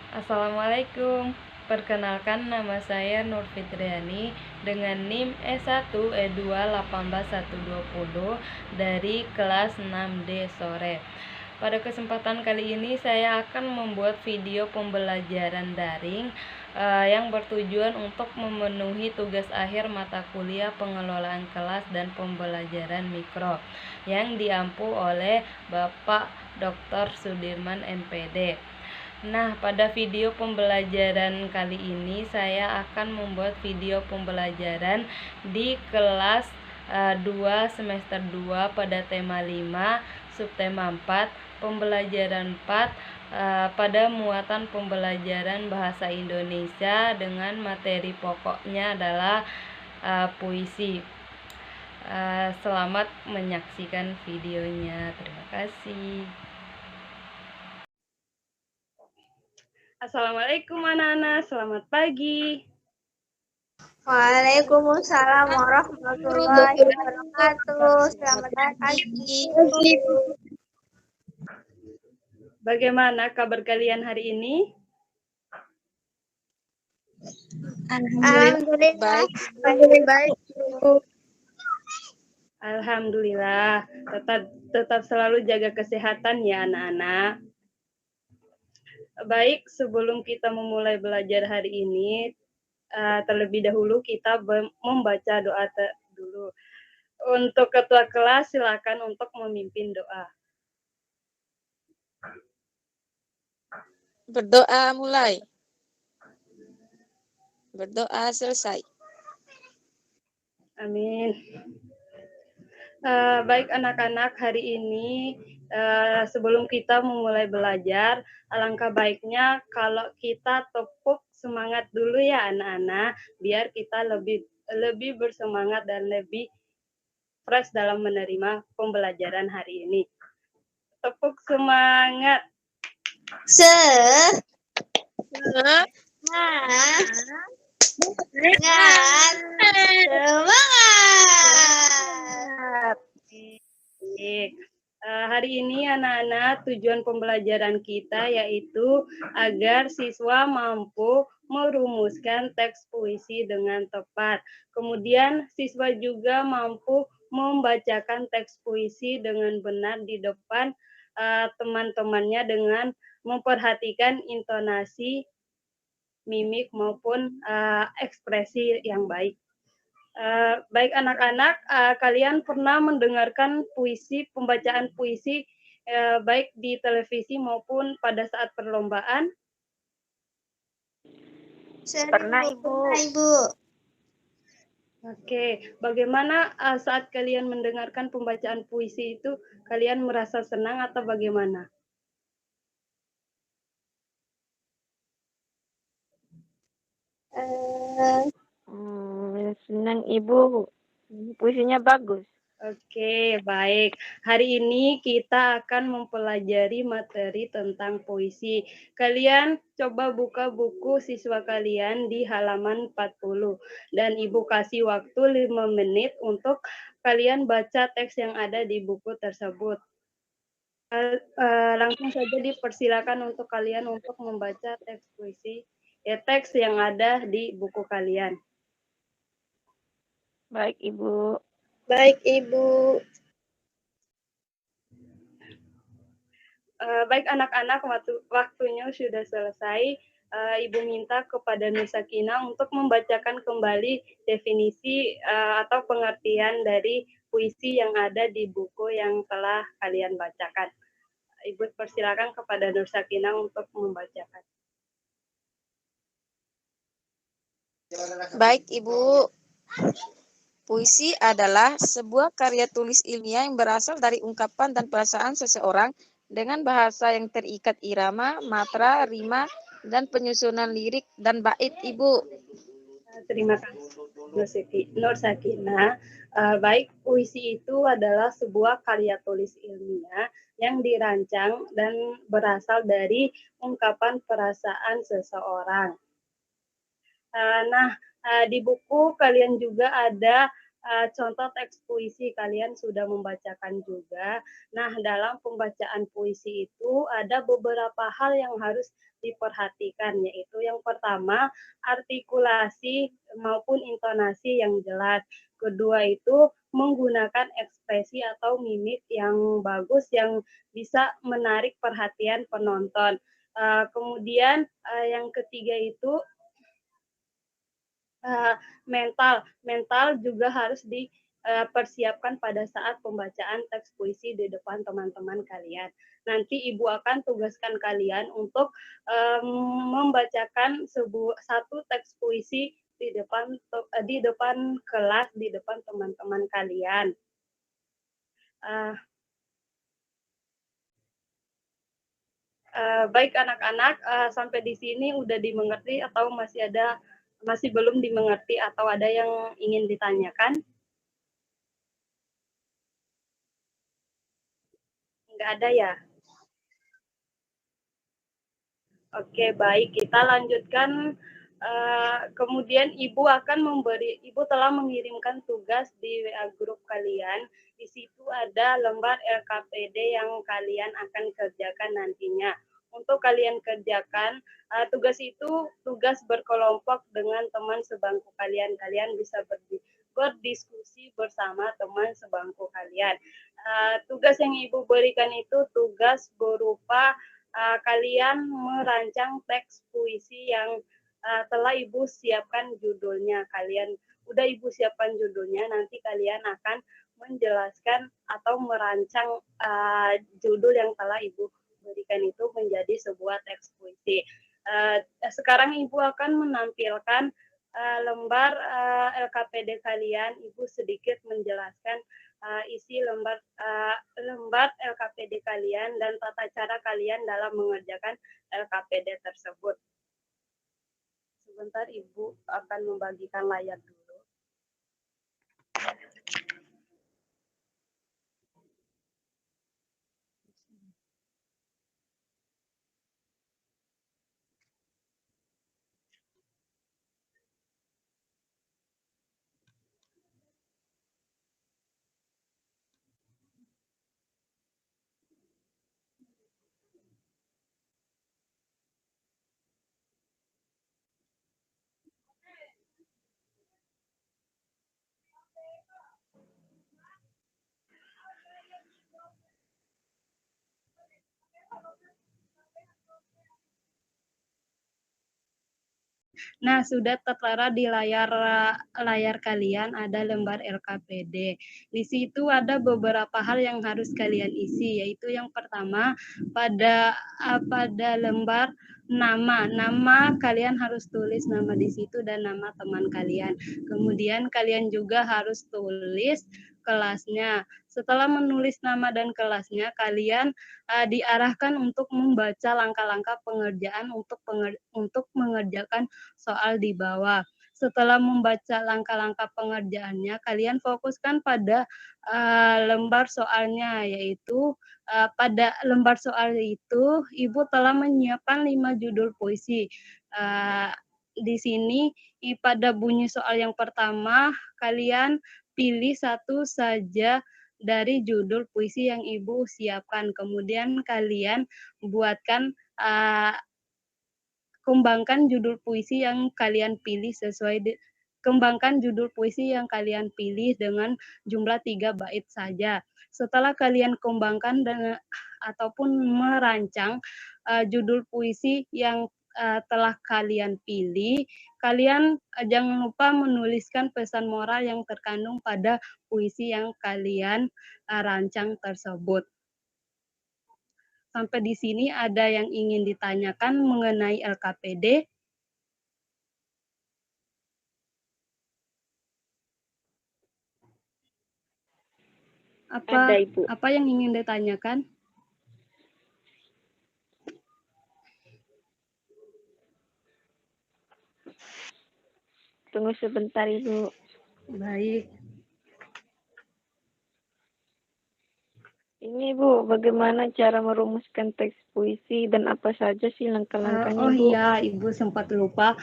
Assalamualaikum. Perkenalkan nama saya Nur Fitriani dengan NIM E1E2 18120 dari kelas 6D sore. Pada kesempatan kali ini saya akan membuat video pembelajaran daring yang bertujuan untuk memenuhi tugas akhir mata kuliah pengelolaan kelas dan pembelajaran mikro yang diampu oleh Bapak Dr. Sudirman MPD. Nah, pada video pembelajaran kali ini saya akan membuat video pembelajaran di kelas 2 semester 2 pada tema 5, subtema 4, pembelajaran 4 pada muatan pembelajaran bahasa Indonesia dengan materi pokoknya adalah puisi. Selamat menyaksikan videonya. Terima kasih. Assalamualaikum anak-anak, selamat pagi. Waalaikumsalam warahmatullahi wabarakatuh. Selamat pagi. Bagaimana kabar kalian hari ini? Alhamdulillah. Baik. Alhamdulillah. Tetap selalu jaga kesehatan ya anak-anak. Baik, sebelum kita memulai belajar hari ini, terlebih dahulu kita membaca doa dulu. Untuk ketua kelas, silakan untuk memimpin doa. Berdoa mulai. Berdoa selesai. Amin. Baik anak-anak, hari ini sebelum kita memulai belajar, alangkah baiknya kalau kita tepuk semangat dulu ya anak-anak, biar kita lebih bersemangat dan lebih fresh dalam menerima pembelajaran hari ini. Tepuk semangat. Semangat. Hari ini anak-anak tujuan pembelajaran kita yaitu agar siswa mampu merumuskan teks puisi dengan tepat. Kemudian siswa juga mampu membacakan teks puisi dengan benar di depan teman-temannya dengan memperhatikan intonasi, mimik maupun ekspresi yang baik. Baik anak-anak, kalian pernah mendengarkan pembacaan puisi baik di televisi maupun pada saat perlombaan? Pernah, Ibu. Oke, bagaimana saat kalian mendengarkan pembacaan puisi itu, kalian merasa senang atau bagaimana? Senang Ibu. Puisinya bagus. Oke, baik. Hari ini kita akan mempelajari materi tentang puisi. Kalian coba buka buku siswa kalian di halaman 40. Dan Ibu kasih waktu 5 menit untuk kalian baca teks yang ada di buku tersebut. Langsung saja dipersilakan untuk kalian untuk membaca teks puisi, teks yang ada di buku kalian. Baik, Ibu. Baik anak-anak, waktunya sudah selesai. Ibu minta kepada Nur Sakinah untuk membacakan kembali definisi atau pengertian dari puisi yang ada di buku yang telah kalian bacakan. Ibu persilakan kepada Nur Sakinah untuk membacakan. Baik, Ibu. Puisi adalah sebuah karya tulis ilmiah yang berasal dari ungkapan dan perasaan seseorang dengan bahasa yang terikat irama, matra, rima, dan penyusunan lirik dan bait, Ibu. Terima kasih, Nur Sakinah. Baik, puisi itu adalah sebuah karya tulis ilmiah yang dirancang dan berasal dari ungkapan perasaan seseorang. Di buku kalian juga ada contoh teks puisi kalian sudah membacakan juga. Nah, dalam pembacaan puisi itu ada beberapa hal yang harus diperhatikan, yaitu yang pertama, artikulasi maupun intonasi yang jelas. Kedua itu menggunakan ekspresi atau mimik yang bagus yang bisa menarik perhatian penonton. Kemudian yang ketiga itu mental juga harus dipersiapkan pada saat pembacaan teks puisi di depan teman-teman kalian. Nanti Ibu akan tugaskan kalian untuk membacakan satu teks puisi di depan kelas, di depan teman-teman kalian. Baik anak-anak, sampai di sini udah dimengerti atau masih belum dimengerti atau ada yang ingin ditanyakan? Nggak ada ya? Oke, baik. Kita lanjutkan. Kemudian Ibu telah mengirimkan tugas di WA grup kalian. Di situ ada lembar LKPD yang kalian akan kerjakan nantinya. Untuk kalian kerjakan, tugas itu tugas berkelompok dengan teman sebangku kalian. Kalian bisa berdiskusi bersama teman sebangku kalian. Tugas yang Ibu berikan itu tugas berupa kalian merancang teks puisi yang telah Ibu siapkan judulnya. Ibu siapkan judulnya, nanti kalian akan menjelaskan atau merancang judul yang telah Ibu berikan itu menjadi sebuah teks puisi. Sekarang Ibu akan menampilkan lembar LKPD kalian. Ibu sedikit menjelaskan isi lembar LKPD kalian dan tata cara kalian dalam mengerjakan LKPD tersebut. Sebentar Ibu akan membagikan layar dulu. Nah, sudah tertera di layar kalian ada lembar LKPD. Di situ ada beberapa hal yang harus kalian isi, yaitu yang pertama pada lembar nama kalian harus tulis nama di situ dan nama teman kalian. Kemudian kalian juga harus tulis kelasnya. Setelah menulis nama dan kelasnya, kalian diarahkan untuk membaca langkah-langkah pengerjaan untuk mengerjakan soal di bawah. Setelah membaca langkah-langkah pengerjaannya, kalian fokuskan pada lembar soalnya, yaitu pada lembar soal itu Ibu telah menyiapkan 5 judul puisi. Di sini pada bunyi soal yang pertama, kalian pilih satu saja dari judul puisi yang Ibu siapkan. Kemudian kalian buatkan kembangkan judul puisi yang kalian pilih kembangkan judul puisi yang kalian pilih dengan jumlah 3 bait saja. Setelah kalian kembangkan ataupun merancang judul puisi yang telah kalian pilih, kalian jangan lupa menuliskan pesan moral yang terkandung pada puisi yang kalian rancang tersebut. Sampai di sini ada yang ingin ditanyakan mengenai LKPD? Ada, Ibu. Apa yang ingin ditanyakan? Tunggu sebentar, Ibu. Baik. Ini Ini Bu, bagaimana cara merumuskan teks puisi dan apa saja sih langkah-langkahnya Oh Bu? iya, Ibu sempat lupa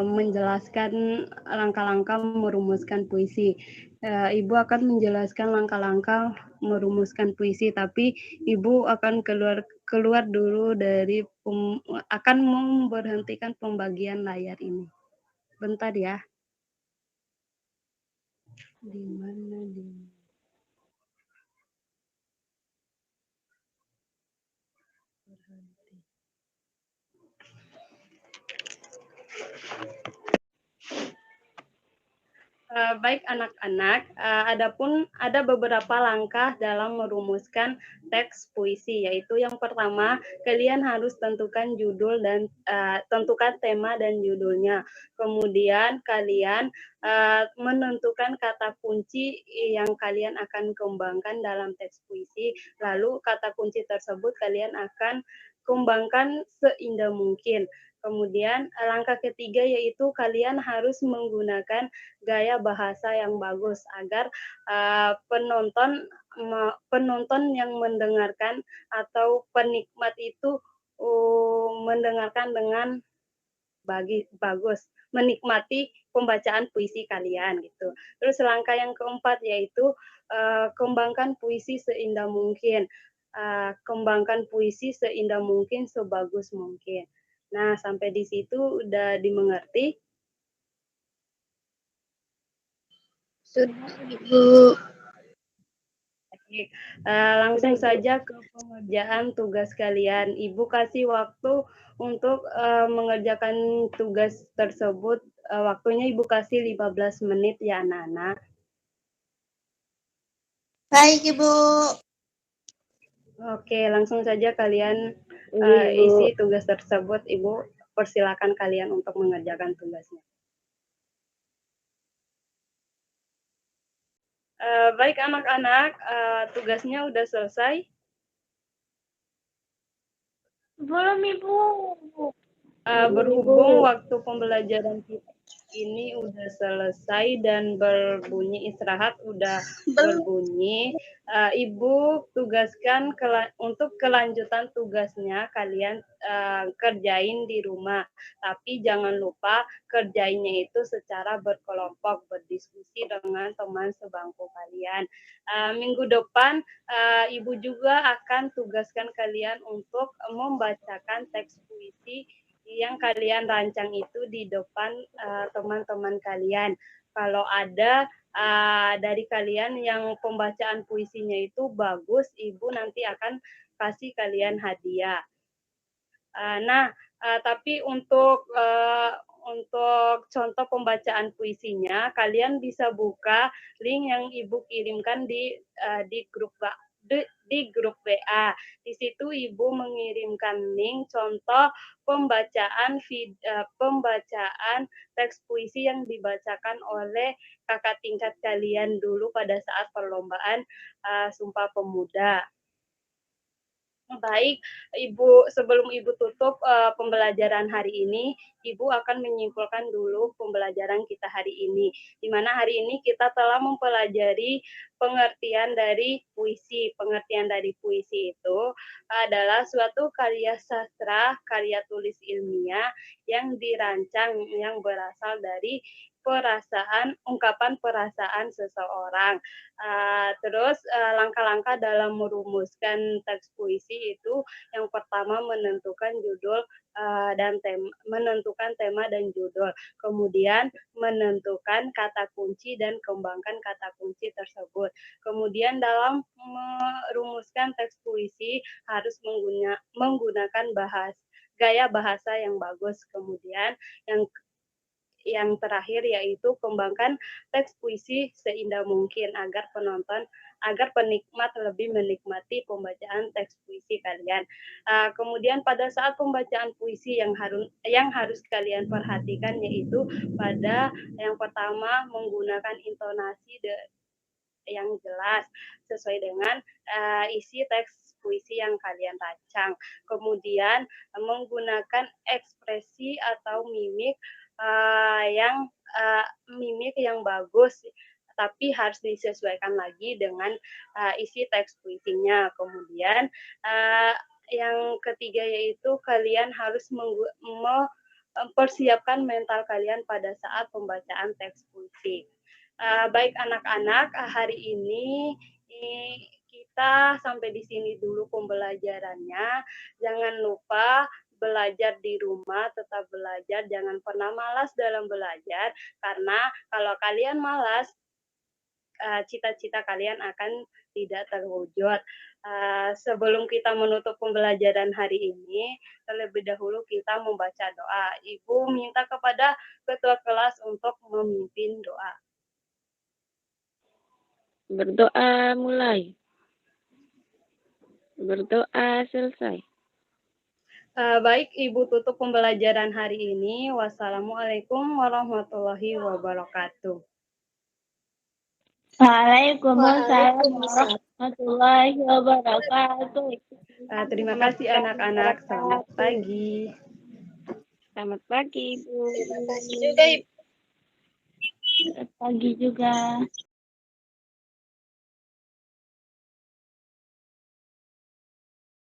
menjelaskan langkah-langkah merumuskan puisi. Ibu akan menjelaskan langkah-langkah merumuskan puisi, tapi Ibu akan keluar dulu dari akan memberhentikan pembagian layar ini. Bentar ya. Di mana di? Baik anak-anak, adapun ada beberapa langkah dalam merumuskan teks puisi, yaitu yang pertama, kalian harus tentukan judul dan tentukan tema dan judulnya. Kemudian kalian menentukan kata kunci yang kalian akan kembangkan dalam teks puisi, lalu kata kunci tersebut kalian akan kembangkan seindah mungkin. Kemudian langkah ketiga yaitu kalian harus menggunakan gaya bahasa yang bagus agar penonton yang mendengarkan atau penikmat itu mendengarkan dengan bagus, menikmati pembacaan puisi kalian gitu. Terus langkah yang keempat yaitu kembangkan puisi seindah mungkin. Kembangkan puisi seindah mungkin, sebagus mungkin. Nah, sampai di situ udah dimengerti? Sudah, Ibu. Baik, langsung saja ke pengerjaan tugas kalian. Ibu kasih waktu untuk mengerjakan tugas tersebut. Waktunya Ibu kasih 15 menit ya anak-anak. Baik, Ibu. Oke, langsung saja kalian Ibu. isi tugas tersebut. Ibu persilakan kalian untuk mengerjakan tugasnya. Baik anak-anak, tugasnya udah selesai. Belum, Ibu. Berhubung waktu pembelajaran kita ini udah selesai dan berbunyi istirahat udah berbunyi, Ibu tugaskan untuk kelanjutan tugasnya kalian kerjain di rumah, tapi jangan lupa kerjainnya itu secara berkelompok, berdiskusi dengan teman sebangku kalian. Minggu depan Ibu juga akan tugaskan kalian untuk membacakan teks puisi yang kalian rancang itu di depan teman-teman kalian. Kalau ada dari kalian yang pembacaan puisinya itu bagus, Ibu nanti akan kasih kalian hadiah. Tapi untuk contoh pembacaan puisinya, kalian bisa buka link yang Ibu kirimkan di grup WA. Di situ Ibu mengirimkan link contoh pembacaan teks puisi yang dibacakan oleh kakak tingkat kalian dulu pada saat perlombaan Sumpah Pemuda. Baik, Ibu, sebelum Ibu tutup pembelajaran hari ini, Ibu akan menyimpulkan dulu pembelajaran kita hari ini. Di mana hari ini kita telah mempelajari pengertian dari puisi. Pengertian dari puisi itu adalah suatu karya sastra, karya tulis ilmiah yang dirancang, yang berasal dari ungkapan perasaan seseorang. Terus langkah-langkah dalam merumuskan teks puisi itu yang pertama menentukan judul menentukan tema dan judul. Kemudian menentukan kata kunci dan kembangkan kata kunci tersebut. Kemudian dalam merumuskan teks puisi harus menggunakan gaya bahasa yang bagus. Kemudian yang terakhir yaitu kembangkan teks puisi seindah mungkin agar penikmat lebih menikmati pembacaan teks puisi kalian. Kemudian pada saat pembacaan puisi yang harus kalian perhatikan yaitu pada yang pertama menggunakan intonasi yang jelas sesuai dengan isi teks puisi yang kalian rancang. Kemudian menggunakan ekspresi atau mimik yang bagus. tapi harus disesuaikan lagi dengan isi teks puisinya. Kemudian yang ketiga yaitu kalian harus mempersiapkan mental kalian pada saat pembacaan teks puisi. Baik anak-anak, hari ini kita sampai di sini dulu pembelajarannya. Jangan lupa belajar di rumah, tetap belajar, jangan pernah malas dalam belajar, karena kalau kalian malas, cita-cita kalian akan tidak terwujud. Sebelum kita menutup pembelajaran hari ini, terlebih dahulu kita membaca doa. Ibu minta kepada ketua kelas untuk memimpin doa. Berdoa mulai. Berdoa selesai. Baik, Ibu tutup pembelajaran hari ini. Wassalamualaikum warahmatullahi wabarakatuh. Waalaikumsalam warahmatullahi wabarakatuh. Terima kasih anak-anak. Selamat pagi. Selamat pagi, Ibu. Terima kasih juga, Ibu. Selamat pagi juga.